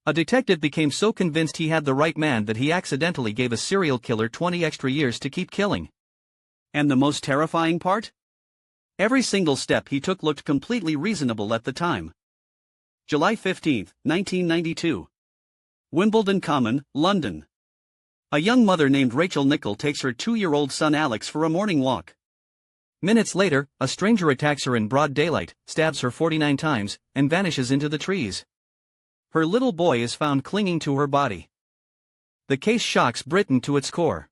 A detective became so convinced he had the right man that he accidentally gave a serial killer 20 extra years to keep killing. And the most terrifying part? Every single step he took looked completely reasonable at the time. July 15, 1992. Wimbledon Common, London. A young mother named Rachel Nichol takes her 2-year-old son Alex for a morning walk. Minutes later, a stranger attacks her in broad daylight, stabs her 49 times, and vanishes into the trees. Her little boy is found clinging to her body. The case shocks Britain to its core.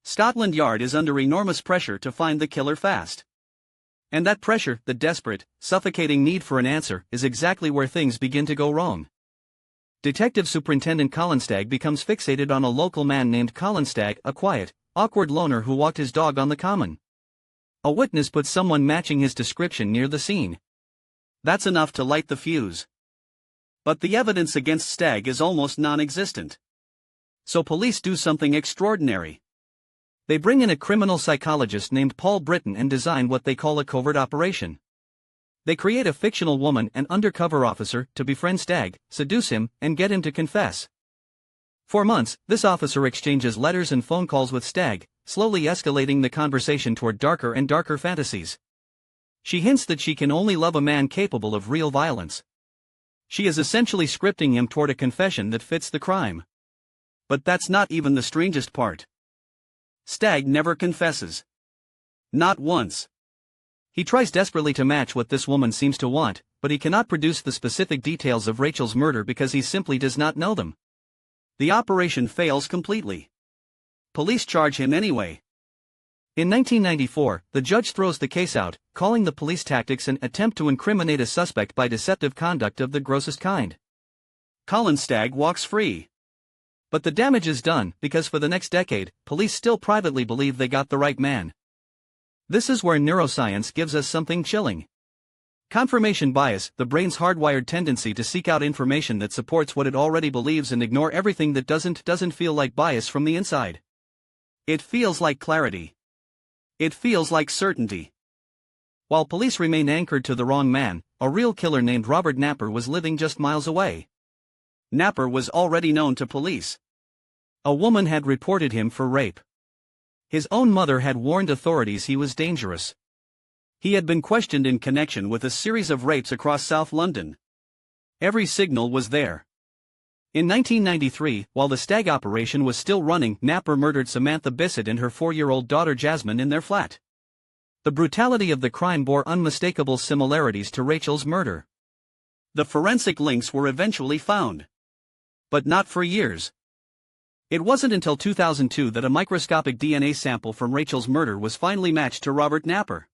Scotland Yard is under enormous pressure to find the killer fast. And that pressure, the desperate, suffocating need for an answer, is exactly where things begin to go wrong. Detective Superintendent Colin Stagg becomes fixated on a local man named Colin Stagg, a quiet, awkward loner who walked his dog on the common. A witness puts someone matching his description near the scene. That's enough to light the fuse. But the evidence against Stagg is almost non-existent. So police do something extraordinary. They bring in a criminal psychologist named Paul Britton and design what they call a covert operation. They create a fictional woman and undercover officer to befriend Stagg, seduce him, and get him to confess. For months, this officer exchanges letters and phone calls with Stagg, slowly escalating the conversation toward darker and darker fantasies. She hints that she can only love a man capable of real violence. She is essentially scripting him toward a confession that fits the crime. But that's not even the strangest part. Stagg never confesses. Not once. He tries desperately to match what this woman seems to want, but he cannot produce the specific details of Rachel's murder because he simply does not know them. The operation fails completely. Police charge him anyway. In 1994, the judge throws the case out, calling the police tactics an attempt to incriminate a suspect by deceptive conduct of the grossest kind. Colin Stagg walks free. But the damage is done, because for the next decade, police still privately believe they got the right man. This is where neuroscience gives us something chilling. Confirmation bias, the brain's hardwired tendency to seek out information that supports what it already believes and ignore everything that doesn't feel like bias from the inside. It feels like clarity. It feels like certainty. While police remain anchored to the wrong man, a real killer named Robert Napper was living just miles away. Napper was already known to police. A woman had reported him for rape. His own mother had warned authorities he was dangerous. He had been questioned in connection with a series of rapes across South London. Every signal was there. In 1993, while the Stagg operation was still running, Napper murdered Samantha Bissett and her 4-year-old daughter Jasmine in their flat. The brutality of the crime bore unmistakable similarities to Rachel's murder. The forensic links were eventually found. But not for years. It wasn't until 2002 that a microscopic DNA sample from Rachel's murder was finally matched to Robert Napper.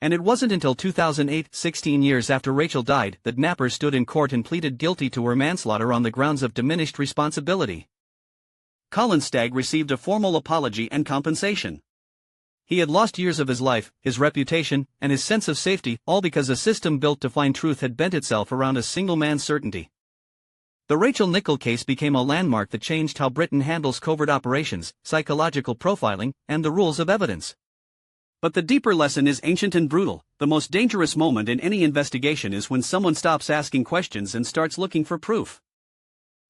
And it wasn't until 2008, 16 years after Rachel died, that Napper stood in court and pleaded guilty to her manslaughter on the grounds of diminished responsibility. Colin Stagg received a formal apology and compensation. He had lost years of his life, his reputation, and his sense of safety, all because a system built to find truth had bent itself around a single man's certainty. The Rachel Nichol case became a landmark that changed how Britain handles covert operations, psychological profiling, and the rules of evidence. But the deeper lesson is ancient and brutal. The most dangerous moment in any investigation is when someone stops asking questions and starts looking for proof.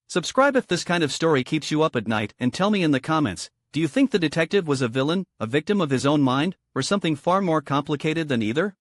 Subscribe if this kind of story keeps you up at night, and tell me in the comments, do you think the detective was a villain, a victim of his own mind, or something far more complicated than either?